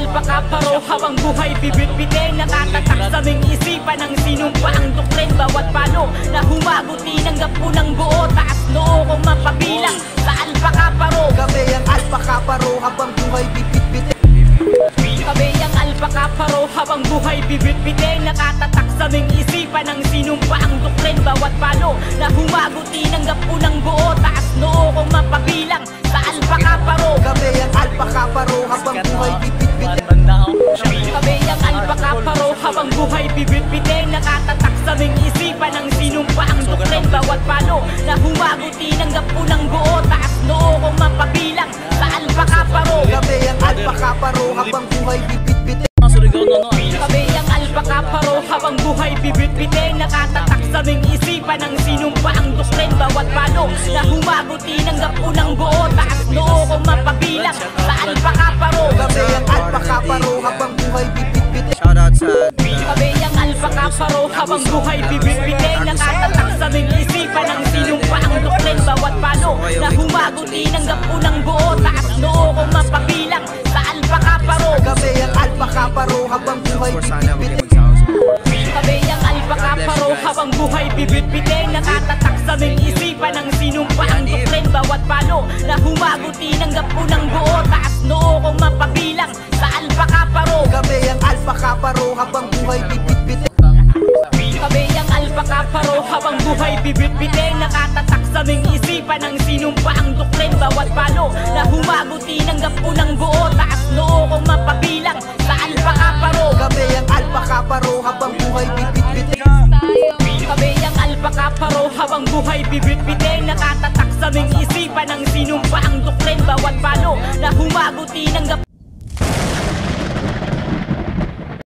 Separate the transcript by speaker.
Speaker 1: alpaka paro habang buhay bibit-bitin, nakatatak sa aming isipan ng sinumpa ang doktrin. Bawat palo na humaguti ng gapunang buo, taas noo kong mapabilang sa alpaka paro.
Speaker 2: Kami ang alpaka paro habang buhay bibit-bitin.
Speaker 1: Kami ang alpaka paro habang buhay bibit-bitin, nakatatak sa aming isipan ng sinumpa ang doktrin. Bawat palo na humaguti ng gapunang buo, taas noo kong mapabilang sa alpaka paro.
Speaker 2: Kami ang alpaka paro habang buhay bibit-bitin.
Speaker 1: Kami ang alpaka paro habang buhay bibit-bitin, nakatatak sa aming isipan ng sinumpa ang doktrin. Bawat palo na humaguti ng gapunang buo, taas noo kong mapabilang sa alpaka paro.
Speaker 2: Kami ang alpaka paro habang buhay bibit-bitin.
Speaker 1: Kami ang alpaka paro habang buhay bibit-bitin, nakatatak sa aming isipan ng sinumpa ang doktrin. Bawat palo na humaguti ng gapunang buo, taas noo kong mapabilang sa alpaka paro.
Speaker 2: Kami ang alpaka paro habang buhay bibit-bitin.
Speaker 3: Shoutout sa
Speaker 1: Kami ang alpaka paro habang buhay bibit-bitin, nakatatak sa aming isipan ng sinumpa ang doktrin. Bawat palo na humaguti ng gapunang buo, taas noo kong mapabilang sa alpaka paro.
Speaker 2: Kami ang alpaka paro habang buhay bibit-bitin.
Speaker 1: Kami ang alpaka paro habang buhay bibit-bitin, nakatatak sa aming isipan ng sinumpa ang doktrin. Bawat palo na humaguti ng gapunang buo, taas noo kong mapabilang sa alpaka paro.
Speaker 2: Kami ang alpaka paro habang buhay bibit-bitin.
Speaker 1: Kami ang alpaka paro habang buhay bibit-bitin, nakatatak sa aming isipan ng sinumpa ang doktrin. Bawat palo na humaguti ng gapunang buo, taas noo kong mapabilang sa alpaka paro.
Speaker 2: Kami ang alpaka paro habang buhay bibit-bitin.
Speaker 1: Kami ang alpaka paro habang buhay bibit-bitin, nakatatak sa aming isipan ng sinumpa ang doktrin. Bawat palo na humaguti ng